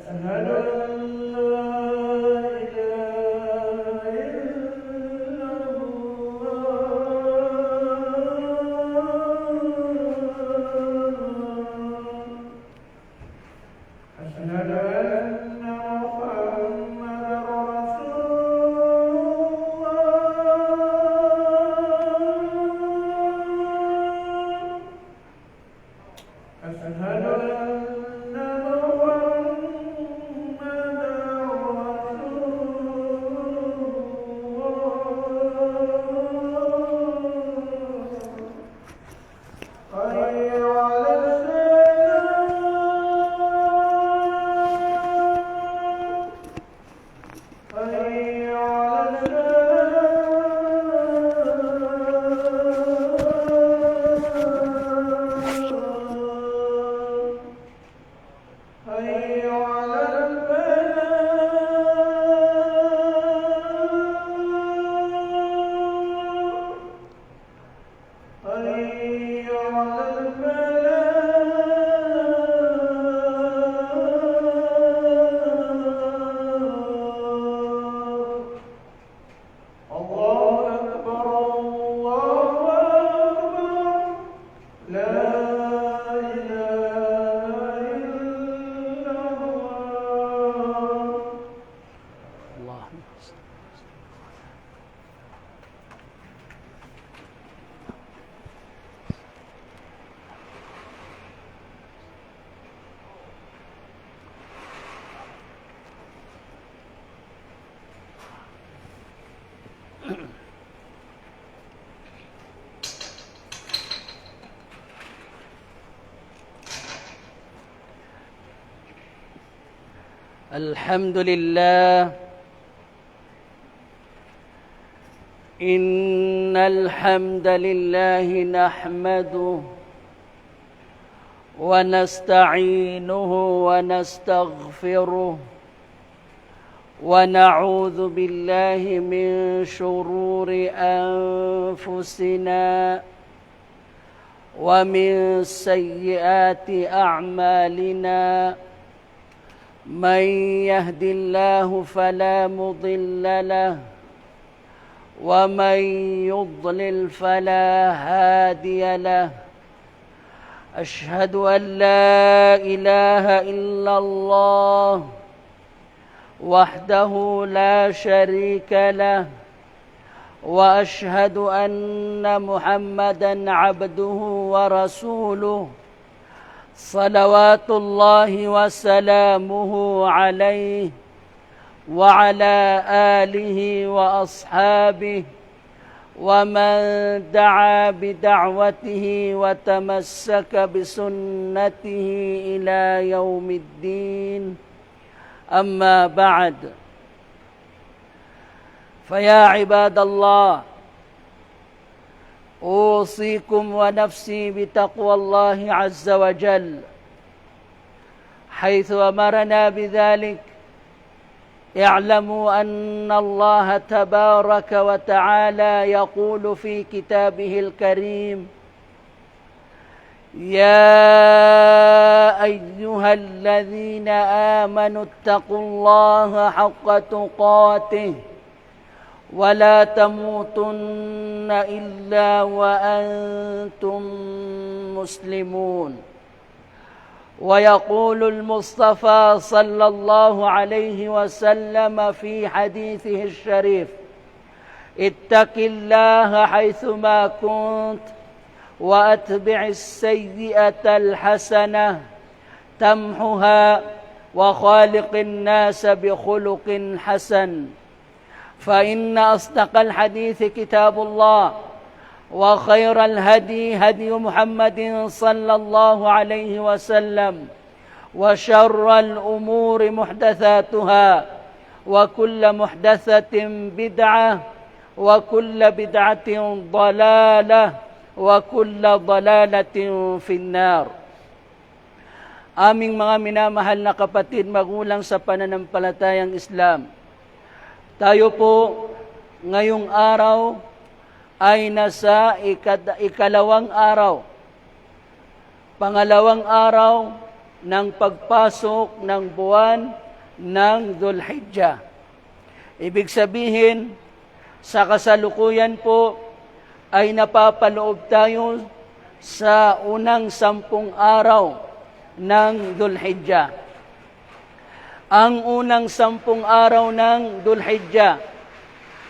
أشهد أن لا إله إلا الله. أشهد أن محمدا رسول الله. أشهد أن محمدا الحمد لله. إن الحمد لله نحمده ونستعينه ونستغفره ونعوذ بالله من شرور أنفسنا ومن سيئات أعمالنا. من يهد الله فلا مضل له ومن يضلل فلا هادي له. أشهد أن لا إله إلا الله وحده لا شريك له، وأشهد أن محمدًا عبده ورسوله صلوات الله وسلامه عليه وعلى آله وأصحابه ومن دعا بدعوته وتمسك بسنته إلى يوم الدين. أما بعد، فيا عباد الله، أوصيكم ونفسي بتقوى الله عز وجل، حيث أمرنا بذلك. اعلموا أن الله تبارك وتعالى يقول في كتابه الكريم: يا أيها الذين آمنوا اتقوا الله حق تقاته ولا تموتن إلا وأنتم مسلمون. ويقول المصطفى صلى الله عليه وسلم في حديثه الشريف: اتق الله حيثما كنت وأتبع السيئة الحسنة تمحها وخالق الناس بخلق حسن. فإن أصدق الحديث كتاب الله، وخير الهدي هدي محمد صلى الله عليه وسلم، وشر الأمور محدثاتها، وكل محدثة بدعة، وكل بدعة ضلالة، وكل ضلالة في النار. Aming mga minamahal na kapatid, magulang sa pananampalatayang Islam, tayo po ngayong araw ay nasa ikalawang araw. Pangalawang araw ng pagpasok ng buwan ng Dhul-Hijjah. Ibig sabihin, sa kasalukuyan po ay napapaloob tayo sa unang 10 araw ng Dhul-Hijjah. Ang unang 10 araw ng Dhul-Hijjah,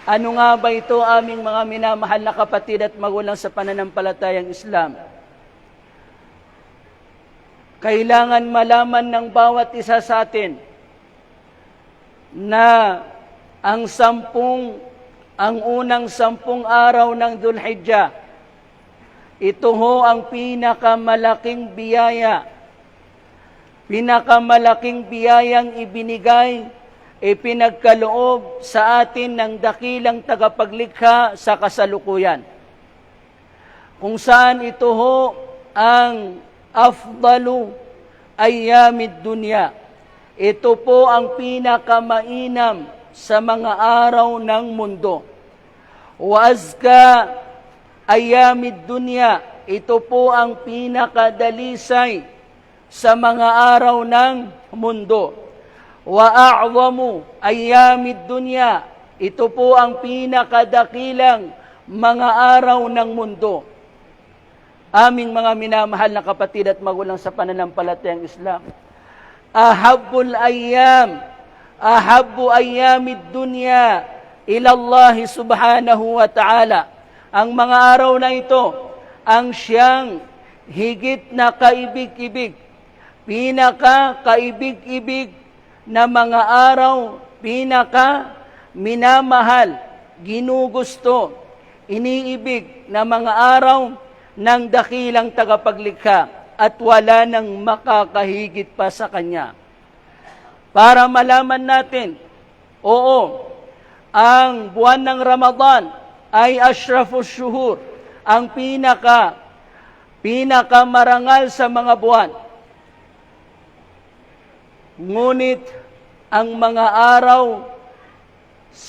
ano nga ba ito, aming mga minamahal na kapatid at magulang sa pananampalatayang Islam? Kailangan malaman ng bawat isa sa atin na ang unang 10 araw ng Dhul-Hijjah, ito ho ang pinakamalaking biyayang ibinigay, ipinagkaloob sa atin ng dakilang tagapaglikha sa kasalukuyan. Kung saan ito ho ang afdalu ayyamid dunya. Ito po ang pinakamainam sa mga araw ng mundo. Wa azka ayyamid dunya. Ito po ang pinakadalisay sa mga araw ng mundo. Wa a'zamu ayyamid dunya. Ito po ang pinakadakilang mga araw ng mundo. Aming mga minamahal na kapatid at magulang sa pananampalatayang Islam, ahabbu ayyamid dunya ila Allah subhanahu wa ta'ala. Ang mga araw na ito ang siyang higit na kaibig-ibig, pinaka-kaibig-ibig na mga araw, pinaka-minamahal, ginugusto, iniibig na mga araw ng dakilang tagapaglikha at wala nang makakahigit pa sa Kanya. Para malaman natin, oo, ang buwan ng Ramadan ay ashrafus shuhur, ang pinakamarangal sa mga buwan. Ngunit ang mga araw,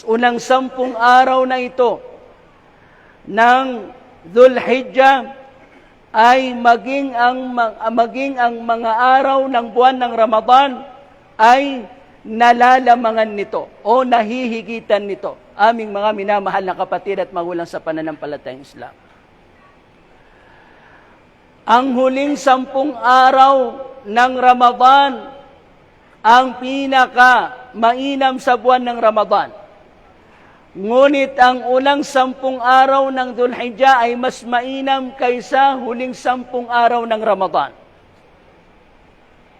unang 10 araw na ito ng Dhul-Hijjah ay maging ang mga araw ng buwan ng Ramadan ay nalalamangan nito o nahihigitan nito. Aming mga minamahal na kapatid at magulang sa pananampalatayang Islam. Ang huling 10 araw ng Ramadan ang pinaka-mainam sa buwan ng Ramadan. Ngunit ang unang 10 araw ng Dhul-Hijjah ay mas mainam kaysa huling 10 araw ng Ramadan.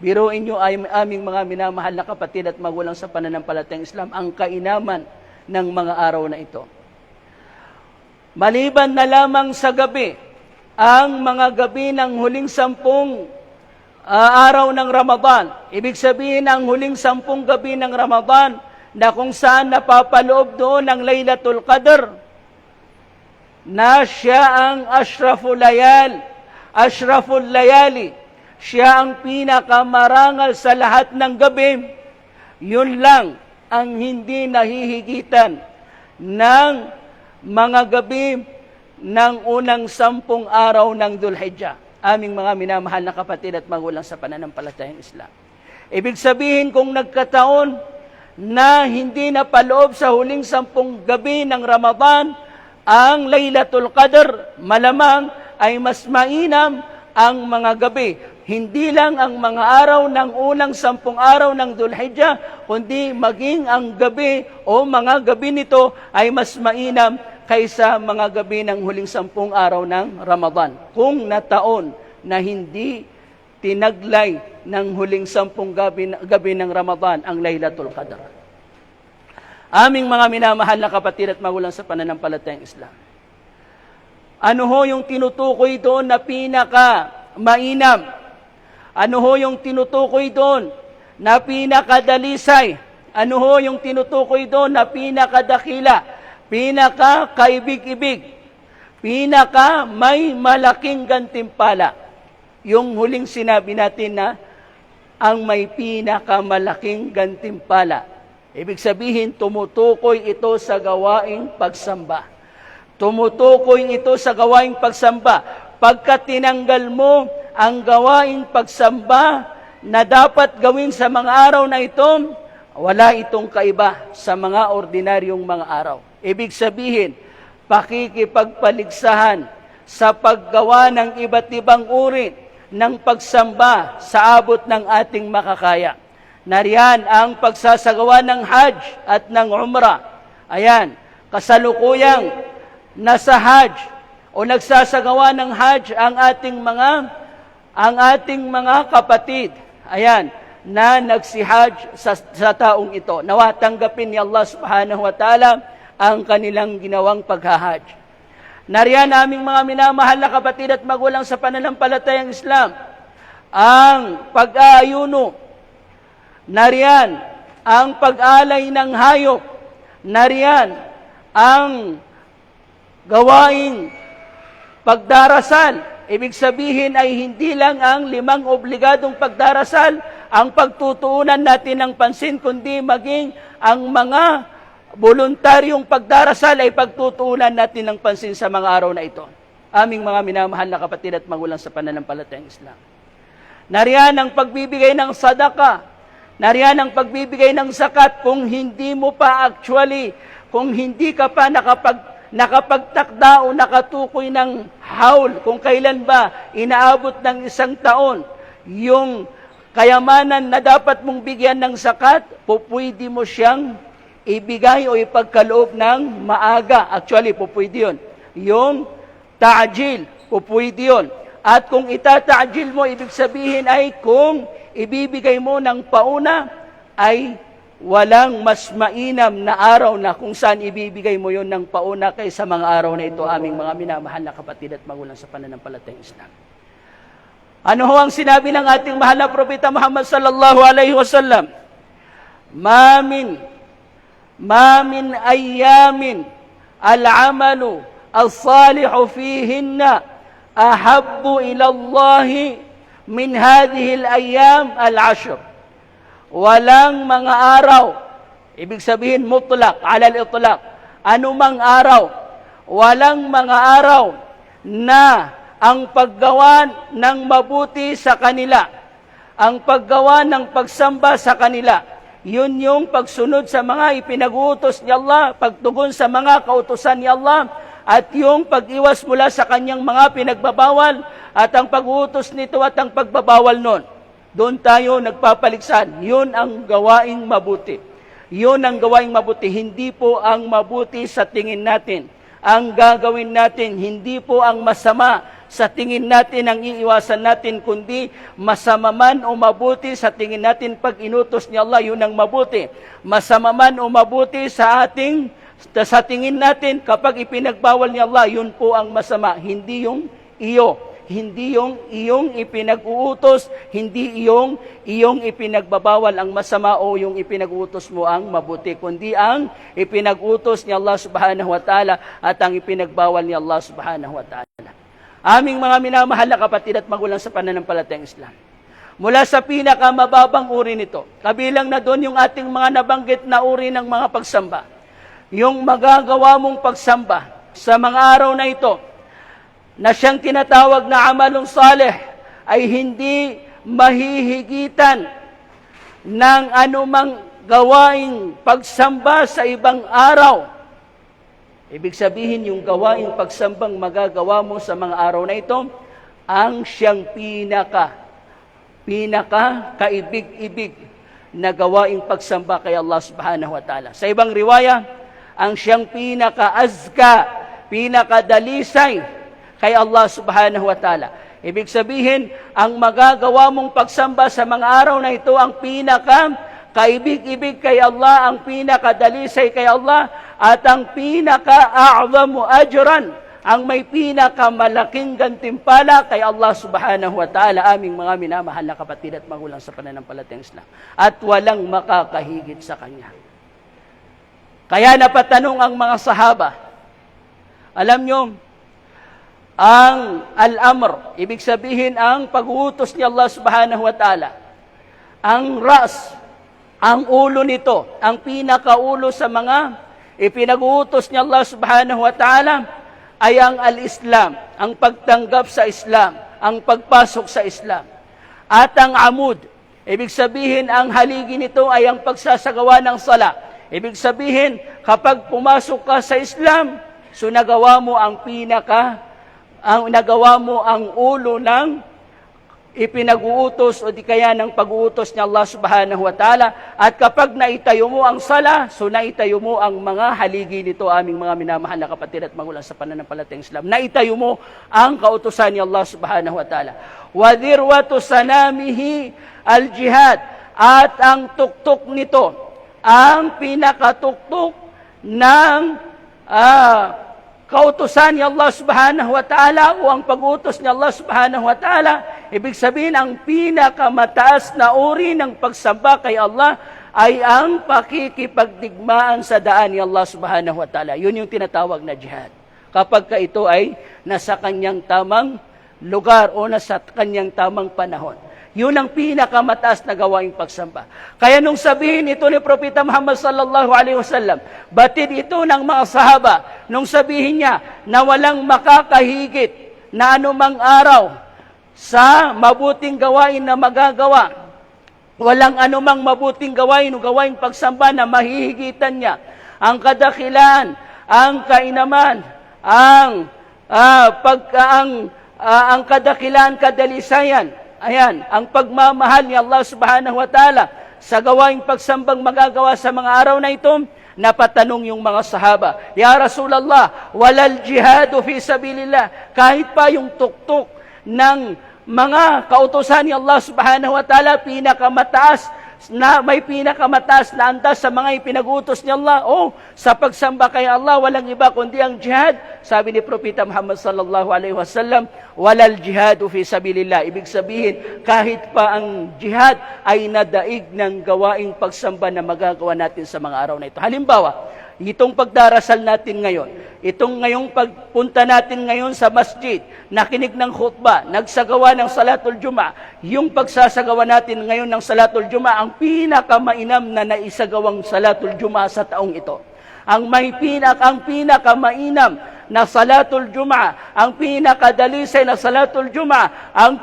Biruin nyo ay aming mga minamahal na kapatid at magulang sa pananampalatayang Islam ang kainaman ng mga araw na ito. Maliban na lamang sa gabi, ang mga gabi ng huling 10 araw ng Ramadan, ibig sabihin ang huling 10 gabi ng Ramadan, na kung saan napapaloob doon ang Laylatul Qadr, na siya ang ashraful layali, siya ang pinakamarangal sa lahat ng gabi. Yun lang ang hindi nahihigitan ng mga gabi ng unang 10 araw ng Dhul-Hijjah. Aming mga minamahal na kapatid at magulang sa pananampalatayang Islam. Ibig sabihin kung nagkataon na hindi napaloob sa huling 10 gabi ng Ramadan ang Laylatul Qadr, malamang ay mas mainam ang mga gabi. Hindi lang ang mga araw ng unang 10 araw ng Dhul-Hijjah, kundi maging ang gabi o mga gabi nito ay mas mainam kaysa mga gabi ng huling 10 araw ng Ramadan. Kung nataon na hindi tinaglay ng huling 10 gabi ng Ramadan ang Laylatul Qadr. Aming mga minamahal na kapatid at magulang sa pananampalatayang Islam. Ano ho yung tinutukoy doon na pinaka-mainam? Ano ho yung tinutukoy doon na pinakadalisay? Ano ho yung tinutukoy doon na pinakadakila? Pinaka-kaibig-ibig? Pinaka-may malaking gantimpala? Yung huling sinabi natin na ang may pinakamalaking gantimpala. Ibig sabihin, tumutukoy ito sa gawaing pagsamba. Tumutukoy ito sa gawaing pagsamba. Pagka tinanggal mo ang gawaing pagsamba, na dapat gawin sa mga araw na ito, wala itong kaiba sa mga ordinaryong mga araw. Ibig sabihin, pakikipagpaligsahan sa paggawa ng iba't ibang uri ng pagsamba sa abot ng ating makakaya. Nariyan ang pagsasagawa ng Hajj at ng Umrah. Ayan, kasalukuyang nasa Hajj o nagsasagawa ng Hajj ang ating mga kapatid. Ayan, na nagsihajj sa taong ito. Nawa tanggapin ni Allah subhanahu wa ta'ala ang kanilang ginawang paghahajj. Nariyan aming mga minamahal na kapatid at magulang sa pananampalatayang Islam, ang pag-aayuno. Nariyan ang pag-alay ng hayop. Nariyan ang gawaing pagdarasal. Ibig sabihin ay hindi lang ang 5 obligadong pagdarasal ang pagtutuunan natin ng pansin, kundi maging ang mga voluntaryong pagdarasal ay pagtutuunan natin ng pansin sa mga araw na ito. Aming mga minamahal na kapatid at magulang sa pananampalatayang Islam. Nariyan ang pagbibigay ng sadaka. Nariyan ang pagbibigay ng zakat kung hindi mo pa kung hindi ka pa nakapagtakda o nakatukoy ng haul, kung kailan ba inaabot ng 1 taon, yung kayamanan na dapat mong bigyan ng zakat, pupwede mo siyang ibigay o ipagkaloob ng maaga. Actually, pupwede yun. Yung ta'jil, pupwede yun. At kung itata'jil mo, ibig sabihin ay kung ibibigay mo ng pauna, ay walang mas mainam na araw na kung saan ibibigay mo yon ng pauna kaysa mga araw na ito, aming mga minamahal na kapatid at magulang sa pananampalatayang Islam. Ano ho ang sinabi ng ating mahal na propeta Muhammad sallallahu alaihi wasallam? Ma min ayyamin al-amalu al-salihu fihinna ahabbu ila Allah min hadhihi al-ayyam al-ashr. Walang mga araw, ibig sabihin mutlaq, ala al-itlaq, anumang araw, walang mga araw na ang paggawa ng mabuti sa kanila, ang paggawa ng pagsamba sa kanila, yun yung pagsunod sa mga ipinag-uutos ni Allah, pagtugon sa mga kautusan ni Allah, at yung pag-iwas mula sa kanyang mga pinagbabawal, at ang pag-uutos nito at ang pagbabawal nun. Doon tayo nagpapaligsan. Yun ang gawaing mabuti. Yun ang gawaing mabuti. Hindi po ang mabuti sa tingin natin. Ang gagawin natin, hindi po ang masama sa tingin natin ang iiwasan natin, kundi masama man o mabuti sa tingin natin pag inutos ni Allah, yun ang mabuti. Masama man o mabuti sa tingin natin kapag ipinagbawal ni Allah, yun po ang masama. Hindi yung hindi yung iyong ipinag-uutos, hindi iyong ipinagbabawal ang masama o yung ipinag-uutos mo ang mabuti, kundi ang ipinag-utos ni Allah subhanahu wa ta'ala at ang ipinagbawal ni Allah subhanahu wa ta'ala. Aming mga minamahal na kapatid at magulang sa pananampalatayang Islam, mula sa pinakamababang uri nito, kabilang na doon yung ating mga nabanggit na uri ng mga pagsamba, yung magagawa mong pagsamba sa mga araw na ito, na siyang tinatawag na amalong saleh, ay hindi mahihigitan ng anumang gawaing pagsamba sa ibang araw. Ibig sabihin, yung gawaing pagsambang magagawa mo sa mga araw na ito, ang siyang pinaka kaibig-ibig na gawaing pagsamba kay Allah subhanahu wa ta'ala. Sa ibang riwaya, ang siyang pinaka-azka, pinaka-dalisay kay Allah subhanahu wa ta'ala. Ibig sabihin, ang magagawa mong pagsamba sa mga araw na ito, ang pinaka-kaibig-ibig kay Allah, ang pinaka-dalisay kay Allah, at ang pinaka-a'zamu ajran, ang may pinakamalaking gantimpala kay Allah subhanahu wa ta'ala, aming mga minamahal na kapatid at magulang sa pananampalatayang Islam. At walang makakahigit sa Kanya. Kaya napatanong ang mga sahaba, alam nyo, ang al-amr, ibig sabihin ang pag-uutos ni Allah subhanahu wa ta'ala, ang ras, ang ulo nito, ang pinakaulo sa mga ipinag-uutos ni Allah subhanahu wa ta'ala, ay ang al-Islam, ang pagtanggap sa Islam, ang pagpasok sa Islam. At ang amud, Ibig sabihin, ang haligi nito ay ang pagsasagawa ng sala. Ibig sabihin, kapag pumasok ka sa Islam, so nagawa mo nagawa mo ang ulo ng ipinag-uutos o di kaya ng pag-uutos ni Allah subhanahu wa ta'ala. At kapag naitayo mo ang sala, so naitayo mo ang mga haligi nito, aming mga minamahal na kapatid at magulang sa pananampalatayang Islam. Naitayo mo ang kautusan ni Allah subhanahu wa ta'ala. Wa dirwatu sanamihi al-jihad. At ang tuktok nito, ang pinakatuktok ng kautusan ni Allah subhanahu wa ta'ala o ang pag-utos ni Allah subhanahu wa ta'ala, ibig sabihin ang pinakamataas na uri ng pagsamba kay Allah ay ang pakikipagdigmaan sa daan ni Allah subhanahu wa ta'ala. Yun yung tinatawag na jihad. Kapag ka ito ay nasa kanyang tamang lugar o nasa kanyang tamang panahon. Yun ang pinakamataas na gawaing pagsamba. Kaya nung sabihin ito ni Propeta Muhammad sallallahu alaihi wasallam, batid ito ng mga sahaba, nung sabihin niya na walang makakahigit na anumang araw sa mabuting gawain na magagawa. Walang anumang mabuting gawain o gawaing pagsamba na mahihigitan niya. Ang kadakilan, ang kainaman, ang kadakilan, kadalisayan, ayan, ang pagmamahal ni Allah subhanahu wa ta'ala sa gawaing pagsambang magagawa sa mga araw na ito, napatanong yung mga sahaba, Ya Rasulallah, walal jihadu fi sabilillah, kahit pa yung tuktok ng mga kautusan ni Allah subhanahu wa ta'ala, may pinakamataas na antas sa mga ipinag-utos ni Allah, sa pagsamba kay Allah, walang iba kundi ang jihad. Sabi ni Propeta Muhammad sallallahu alaihi wasallam, walal jihadu fi sabilillah. Ibig sabihin, kahit pa ang jihad ay nadaig ng gawaing pagsamba na magagawa natin sa mga araw na ito. Halimbawa, itong pagdarasal natin ngayon, itong ngayong pagpunta natin ngayon sa masjid, nakinig ng khutbah, nagsagawa ng salatul Juma, yung pagsasagawa natin ngayon ng salatul Juma, ang pinakamainam na naisagawang salatul Juma sa taong ito. Ang pinakamainam na salatul Juma, ang pinakadalisay na salatul Juma, ang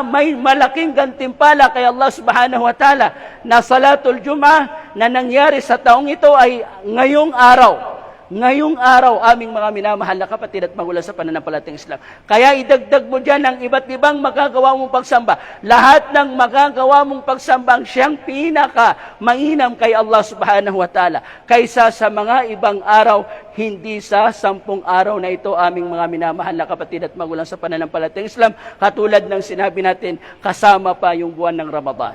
may malaking gantimpala kay Allah subhanahu wa ta'ala na salatul Juma na nangyari sa taong ito ay ngayong araw. Ngayong araw, aming mga minamahal na kapatid at magulang sa pananampalatayang Islam. Kaya idagdag mo dyan ang iba't ibang magagawa mong pagsamba. Lahat ng magagawa mong pagsamba ang siyang pinaka-mainam kay Allah subhanahu wa ta'ala. Kaysa sa mga ibang araw, hindi sa 10 araw na ito, aming mga minamahal na kapatid at magulang sa pananampalatayang Islam. Katulad ng sinabi natin, kasama pa yung buwan ng Ramadan.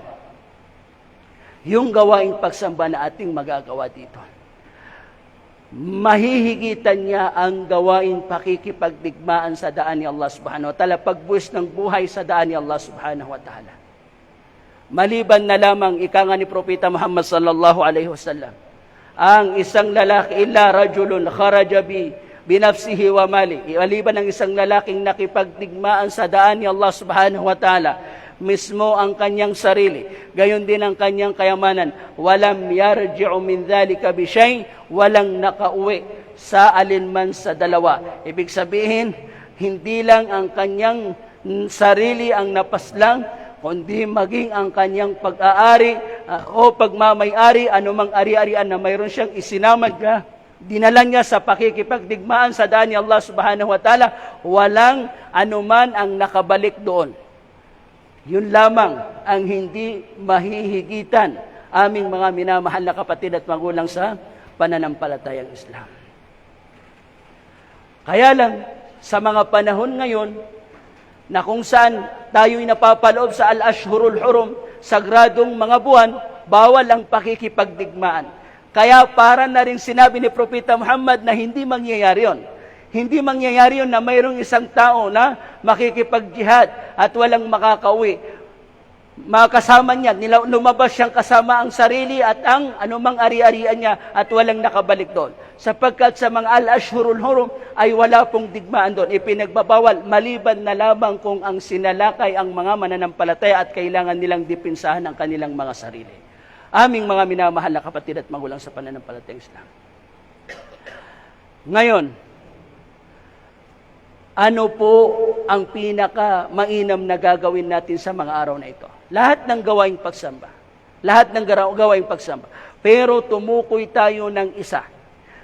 Yung gawaing pagsamba na ating magagawa dito. Mahihigitan niya ang gawain pakikipagdigmaan sa daan ni Allah subhanahu wa ta'ala, pagbuwis ng buhay sa daan ni Allah subhanahu wa ta'ala. Maliban na lamang, ika nga ni Propeta Muhammad sallallahu alaihi wasallam, ang isang lalaki, illa rajulun kharaja binafsihi wa mali, maliban ang isang lalaking nakipagdigmaan sa daan ni Allah subhanahu wa ta'ala, mismo ang kanyang sarili, gayon din ang kanyang kayamanan, walam yarji'u min dhalika bi shay', walang nakauwi sa alinman sa dalawa. Ibig sabihin, hindi lang ang kanyang sarili ang napaslang, kundi maging ang kanyang pag-aari o pagmamay-ari, anumang ari-arian na mayroon siyang isinamad ka, dinala niya sa pakikipagdigmaan sa daan ni Allah subhanahu wa ta'ala, walang anuman ang nakabalik doon. Yun lamang ang hindi mahihigitan, aming mga minamahal na kapatid at magulang sa pananampalatayang Islam. Kaya lang, sa mga panahon ngayon, na kung saan tayo'y napapaloob sa al-ashhurul hurum, sagradong mga buwan, bawal ang pakikipagdigmaan. Kaya para na rin sinabi ni Propeta Muhammad na hindi mangyayari yon. Hindi mangyayari yun na mayroong isang tao na makikipagjihad at walang makakauwi. Makasama niya, lumabas siyang kasama ang sarili at ang anumang ari-arian niya at walang nakabalik doon. Sapagkat sa mga al-ashhurul hurum ay wala pong digmaan doon. Ipinagbabawal, maliban na lamang kung ang sinalakay ang mga mananampalataya at kailangan nilang dipinsahan ang kanilang mga sarili. Aming mga minamahal na kapatid at magulang sa pananampalatayang Islam. Ngayon, ano po ang pinaka-mainam na gagawin natin sa mga araw na ito? Lahat ng gawaing pagsamba. Lahat ng gawaing pagsamba. Pero tumukoy tayo ng isa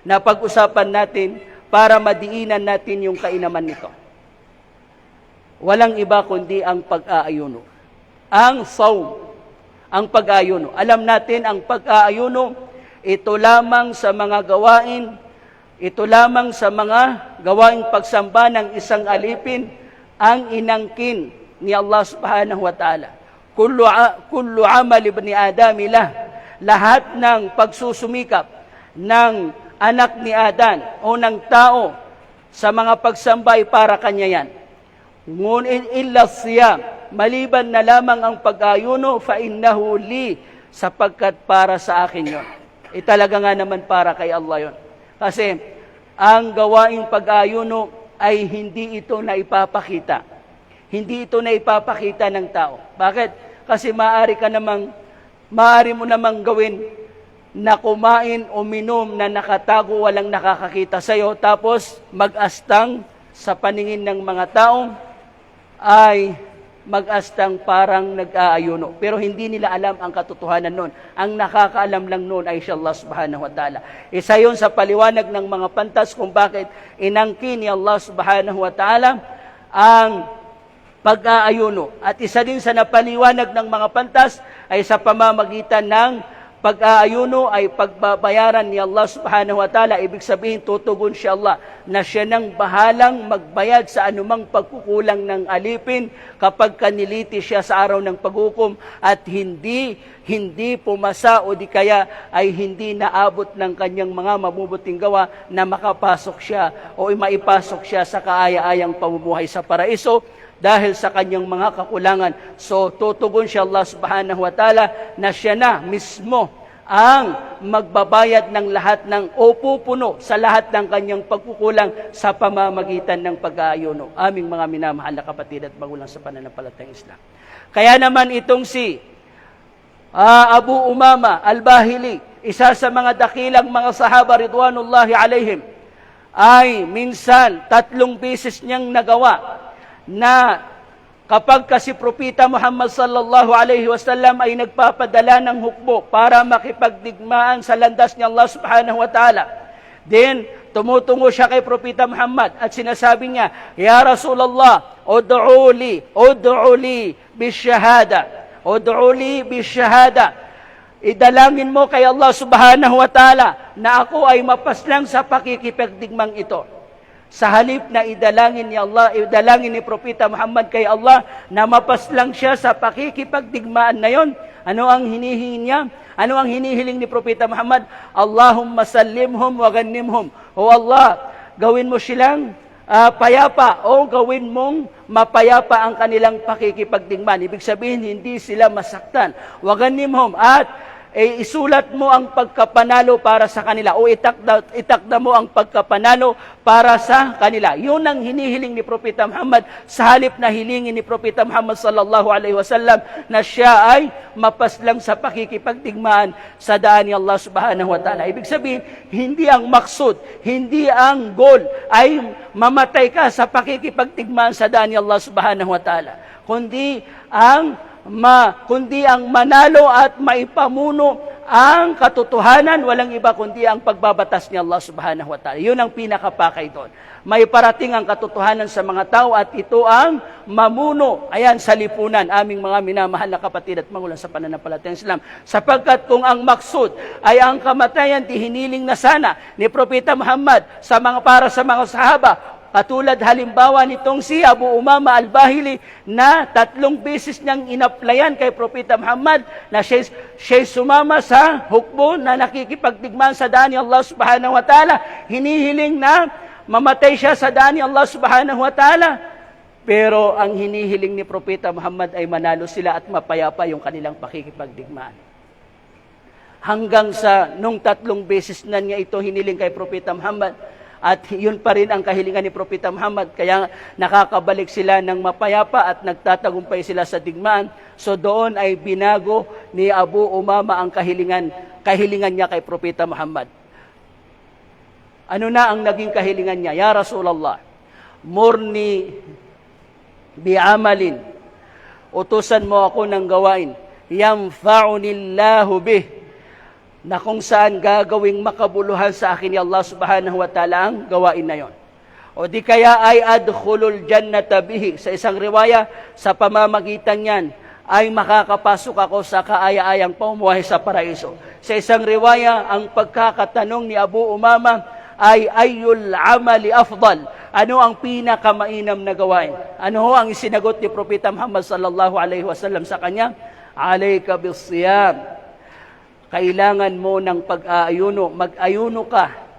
na pag-usapan natin para madiinan natin yung kainaman nito. Walang iba kundi ang pag-aayuno. Ang saum, ang pag-aayuno. Alam natin ang pag-aayuno, ito lamang sa mga gawain, ito lamang sa mga gawaing pagsamba ng isang alipin ang inangkin ni Allah subhanahu wa ta'ala. Kullu amal ibni Adam lah. Lahat ng pagsusumikap ng anak ni Adan o ng tao sa mga pagsamba ay para kanya yan. Ngunit illa siyam, maliban na lamang ang pag-ayuno, fa innahu li, sapagkat para sa akin yon. Talaga nga naman para kay Allah yon. Kasi ang gawaing pag-ayuno ay hindi ito na ipapakita. Hindi ito na ipapakita ng tao. Bakit? Kasi maaari mo namang gawin na kumain o minom na nakatago, walang nakakakita sa'yo, tapos mag-astang sa paningin ng mga tao ay mag-astang parang nag-aayuno. Pero hindi nila alam ang katotohanan nun. Ang nakakaalam lang nun ay siya Allah subhanahu wa ta'ala. Isa yun sa paliwanag ng mga pantas kung bakit inangkin ni Allah subhanahu wa ta'ala ang pag-aayuno. At isa din sa napaliwanag ng mga pantas ay sa pamamagitan ng pag-aayuno ay pagbabayaran ni Allah subhanahu wa ta'ala. Ibig sabihin, tutugon siya Allah na siya nang bahalang magbayad sa anumang pagkukulang ng alipin kapag kaniliti siya sa araw ng paghukom at hindi pumasa o di kaya ay hindi naabot ng kanyang mga mabubuting gawa na makapasok siya o maipasok siya sa kaaya-ayang pamumuhay sa paraiso dahil sa kanyang mga kakulangan. So, tutugon siya Allah subhanahu wa ta'ala na siya na mismo ang magbabayad ng lahat ng o pupuno sa lahat ng kanyang pagkukulang sa pamamagitan ng pag-aayuno. Aming mga minamahal na kapatid at magulang sa pananampalatayang Islam. Kaya naman itong si Abu Umama al-Bahili, isa sa mga dakilang mga sahaba ridwanullahi alaihim, ay minsan 3 beses niyang nagawa na kapag kasi Propeta Muhammad sallallahu alaihi wasallam ay nagpapadala ng hukbo para makipagdigmaan sa landas ni Allah subhanahu wa ta'ala, then tumutungo siya kay Propeta Muhammad at sinasabi niya, Ya Rasulullah, ud'u li bishahada, ud'u li bishahada, idalangin mo kay Allah subhanahu wa ta'ala na ako ay mapaslang sa pakikipagdigmang ito. Sa halip na idalangin ni Propeta Muhammad kay Allah na mapaslang siya sa pakikipagdigmaan na yon, ano ang hinihingi niya? Ano ang hinihiling ni Propeta Muhammad? Allahumma sallimhum wa ghanimhum. O Allah, gawin mo silang payapa o gawin mong mapayapa ang kanilang pakikipagdigmaan. Ibig sabihin, hindi sila masaktan. Wa ghanimhum, at isulat mo ang pagkapanalo para sa kanila o itakda mo ang pagkapanalo para sa kanila. Yun ang hinihiling ni Propeta Muhammad sa halip na hilingin ni Propeta Muhammad sallallahu alaihi wasallam na siya ay mapaslang sa pakikipagdigmaan sa daan ni Allah subhanahu wa ta'ala. Ibig sabihin, hindi ang maksud, hindi ang goal ay mamatay ka sa pakikipagdigmaan sa daan ni Allah subhanahu wa ta'ala, kundi ang manalo at maipamuno ang katotohanan, walang iba kundi ang pagbabatas ni Allah subhanahu wa ta'ala. Yun ang pinakapakay doon. May parating ang katotohanan sa mga tao at ito ang mamuno, ayan, sa lipunan, aming mga minamahal na kapatid at magulang sa pananampalatayang Islam. Sapagkat kung ang maksud ay ang kamatayan, hiniling na sana ni Propeta Muhammad para sa mga sahaba, katulad halimbawa nitong si Abu Umama al-Bahili na 3 beses niyang inaplayan kay Propeta Muhammad na siya sumama sa hukbo na nakikipagdigmaan sa daan ni Allah subhanahu wa ta'ala. Hinihiling na mamatay siya sa daan ni Allah subhanahu wa ta'ala. Pero ang hinihiling ni Propeta Muhammad ay manalo sila at mapayapa yung kanilang pakikipagdigmaan. Hanggang sa nung 3 beses na niya ito hiniling kay Propeta Muhammad, at yun pa rin ang kahilingan ni Propeta Muhammad, kaya nakakabalik sila ng mapayapa at nagtatagumpay sila sa digmaan. So doon ay binago ni Abu Umama ang kahilingan niya kay Propeta Muhammad. Ano na ang naging kahilingan niya? Ya Rasulullah, murni bi'amalin utusan mo ako ng gawain, yanfa'unillahu bih, na kung saan gagawing makabuluhan sa akin ni Allah subhanahu wa ta'ala ang gawain na yon. O di kaya ay adkhulul jannata bihi. Sa isang riwaya, sa pamamagitan niyan, ay makakapasok ako sa kaaya-ayang pamumuhay sa paraiso. Sa isang riwaya, ang pagkakatanong ni Abu Umama ay ayyul amali afdal. Ano ang pinakamainam na gawain? Ano ho ang isinagot ni Propeta Muhammad sallallahu alaihi wasallam sa kanya? Alayka bis-siyam. Kailangan mo ng pag-aayuno. Mag-ayuno ka.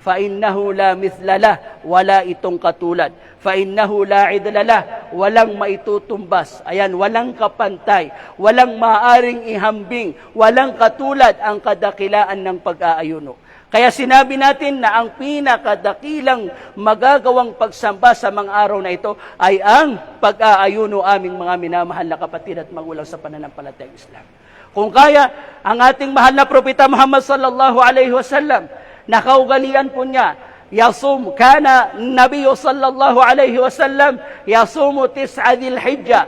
فَإِنَّهُ لَا مِثْلَ لَهُ, wala itong katulad. فَإِنَّهُ لَا عِدْلَ لَهُ, walang maitutumbas. Ayan, walang kapantay, walang maaring ihambing, walang katulad ang kadakilaan ng pag-aayuno. Kaya sinabi natin na ang pinakadakilang magagawang pagsamba sa mga araw na ito ay ang pag-aayuno, aming mga minamahal na kapatid at magulang sa pananampalatayang Islam. Kung kaya, ang ating mahal na Propeta Muhammad sallallahu alaihi wasallam, nakaugalian po niya, kana Nabiyo sallallahu alaihi wasallam, yasumu tis'a dhil hijja.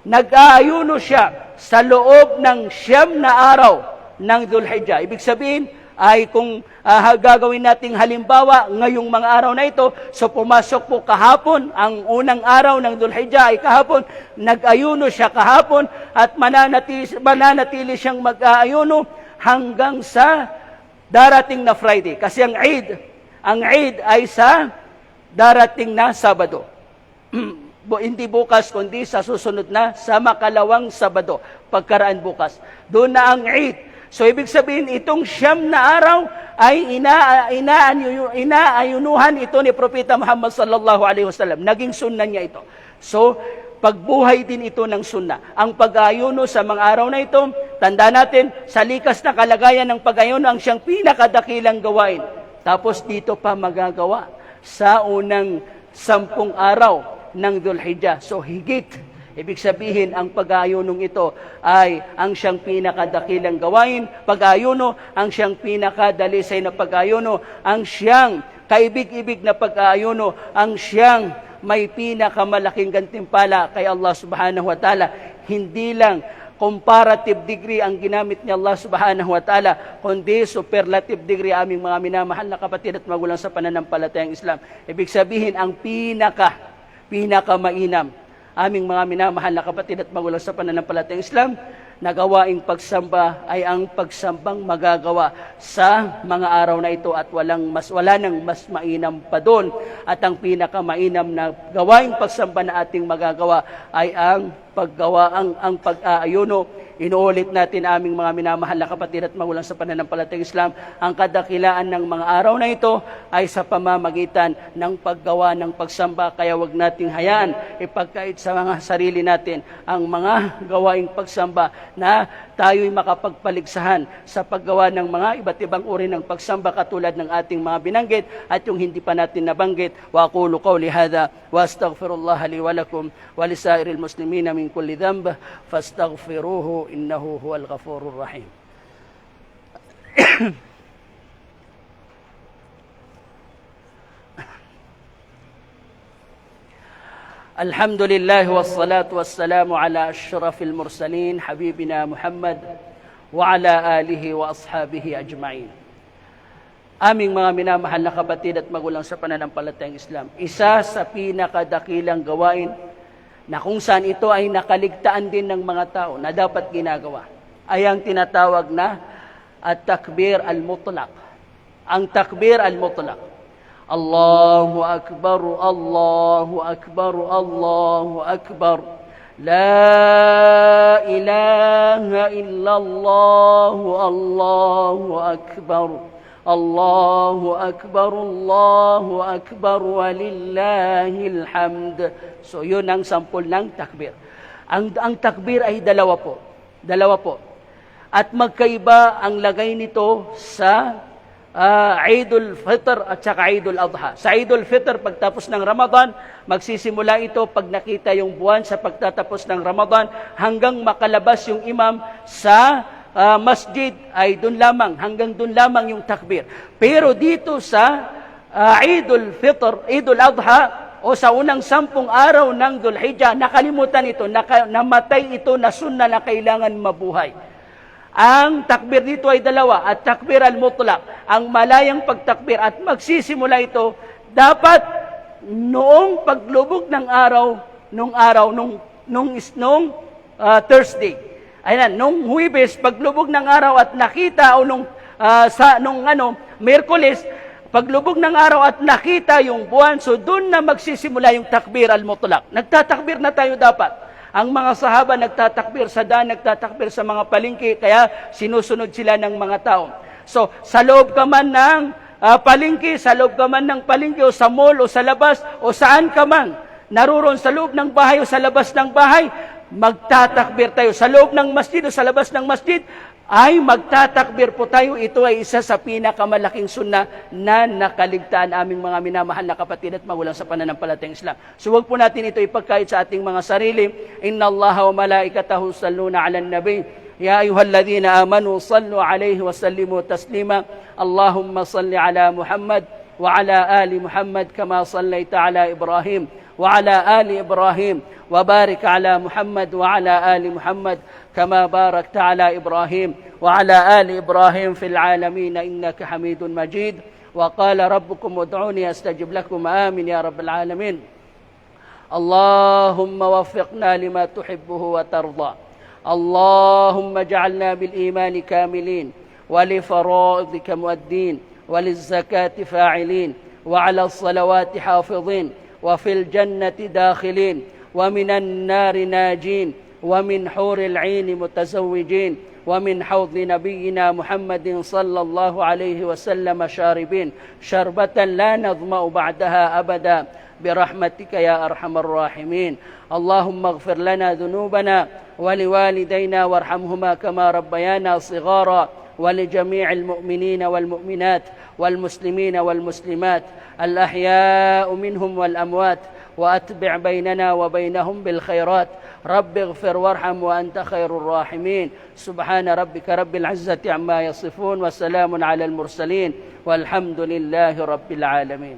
Nag-aayuno siya sa loob ng 9 na araw ng Dhul Hijjah. Ibig sabihin, ay kung gagawin nating halimbawa, ngayong mga araw na ito, so pumasok po kahapon, ang unang araw ng Dhul Hijjah ay kahapon, nag-ayuno siya kahapon, at mananatili siyang mag-aayuno hanggang sa darating na Friday. Kasi ang Eid ay sa darating na Sabado. Hindi bukas, kundi sa susunod na, sa makalawang Sabado, pagkaraan bukas. Doon na ang Eid. So, ibig sabihin, itong 9 na araw ay inaayunuhan ito ni Propeta Muhammad sallallahu alaihi wasallam. Naging sunna niya ito. So, pagbuhay din ito ng sunna. Ang pag-ayuno sa mga araw na ito, tanda natin, sa likas na kalagayan ng pag-ayuno ang siyang pinakadakilang gawain. Tapos dito pa magagawa sa unang 10 araw ng Dhul Hijjah. So higit. Ibig sabihin, ang pag-ayunong ito ay ang siyang pinakadakilang gawain. Pag-ayuno, ang siyang pinakadalisay na pag-ayuno. Ang siyang kaibig-ibig na pag-ayuno. Ang siyang may pinakamalaking gantimpala kay Allah subhanahu wa ta'ala. Hindi lang comparative degree ang ginamit ni Allah subhanahu wa ta'ala, kundi superlative degree, aming mga minamahal na kapatid at magulang sa pananampalatayang Islam. Ibig sabihin, ang pinakamainam, aming mga minamahal na kapatid at magulang sa pananampalatayang Islam, na gawaing pagsamba ay ang pagsambang magagawa sa mga araw na ito at wala nang mas mainam pa doon. At ang pinakamainam na gawaing pagsamba na ating magagawa ay ang pag-aayuno. Inuulit natin, aming mga minamahal na kapatid at magulang sa pananampalatayang Islam, ang kadakilaan ng mga araw na ito ay sa pamamagitan ng paggawa ng pagsamba. Kaya wag nating hayaan ipagkait sa mga sarili natin ang mga gawaing pagsamba na tayo'y makapagpaligsahan sa paggawa ng mga iba't ibang uri ng pagsamba katulad ng ating mga binanggit at yung hindi pa natin nabanggit. Wa aqulu qawli hadha wa astaghfirullah li wa lakum wa lisairil muslimina min kulli dhanb fastaghfiruhu innahu huwal ghafurur rahim. الحمد لله والصلاة والسلام على أشرف المرسلين حبيبنا محمد وعلى آله وأصحابه أجمعين. Aming mga minamahal na kapatid at magulang sa pananampalatayang Islam, isa sa pinakadakilang gawain na kung saan ito ay nakaligtaan din ng mga tao na dapat ginagawa ay ang tinatawag na at-takbir al-mutlaq. Ang takbir al-mutlaq. Allahu Akbar, Allahu Akbar, Allahu Akbar. La ilaha illallah, Allahu Akbar. Allahu Akbar, Allahu Akbar, walillahil hamd. So yun ang sampol ng takbir. Ang takbir ay dalawa po. At magkaiba ang lagay nito sa Eidul Fitr at saka Eidul Adha. Sa Eidul Fitr, pagtapos ng Ramadan, magsisimula ito pag nakita yung buwan sa pagtatapos ng Ramadan hanggang makalabas yung imam sa masjid, ay doon lamang, hanggang doon lamang yung takbir. Pero dito sa Eidul Fitr, Eidul Adha o sa unang 10 araw ng Dhul-Hijjah, nakalimutan ito, namatay ito na sunna na kailangan mabuhay. Ang takbir dito ay dalawa, at takbir al-mutlaq, ang malayang pagtakbir, at magsisimula ito dapat noong paglubog ng araw, nung Thursday. Ayan, nung Huwebes, paglubog ng araw at nakita, o nung Miyerkules, paglubog ng araw at nakita yung buwan, so doon na magsisimula yung takbir al-mutlaq. Nagtatakbir na tayo dapat. Ang mga sahaba nagtatakbir sa daan, nagtatakbir sa mga palengke, kaya sinusunod sila ng mga tao. So, sa loob ka man ng palengke, sa loob ka man ng palengke, o sa mall, o sa labas, o saan ka man, naroon sa loob ng bahay o sa labas ng bahay, magtatakbir tayo. Sa loob ng masjid o sa labas ng masjid, ay magtatakbir po tayo. Ito ay isa sa pinakamalaking sunna na nakaligtaan aming mga minamahal na kapatid at magulang sa pananampalatayang Islam. So wag po natin ito ipagkait sa ating mga sarili. Inna Allaha wa malaikatahu salluna ala nabi. Ya ayyuhalladhina amanu sallu alayhi wa sallimu taslima. Allahumma salli ala Muhammad wa ala ali Muhammad kama sallaita ala Ibrahim wa ala ali Ibrahim. وبارك على محمد وعلى آل محمد كما باركت على إبراهيم وعلى آل إبراهيم في العالمين إنك حميد مجيد وقال ربكم ادعوني أستجب لكم آمين يا رب العالمين اللهم وفقنا لما تحبه وترضى اللهم اجعلنا بالإيمان كاملين ولفرائضك مؤدين وللزكاة فاعلين وعلى الصلوات حافظين وفي الجنة داخلين ومن النار ناجين ومن حور العين متزوجين ومن حوض نبينا محمد صلى الله عليه وسلم شاربين شربة لا نظمأ بعدها أبدا برحمتك يا أرحم الراحمين اللهم اغفر لنا ذنوبنا ولوالدينا وارحمهما كما ربيانا صغارا ولجميع المؤمنين والمؤمنات والمسلمين والمسلمات الأحياء منهم والأموات وأتبع بيننا وبينهم بالخيرات رب اغفر وارحم وأنت خير الراحمين سبحان ربك رب العزة عما يصفون وسلام على المرسلين والحمد لله رب العالمين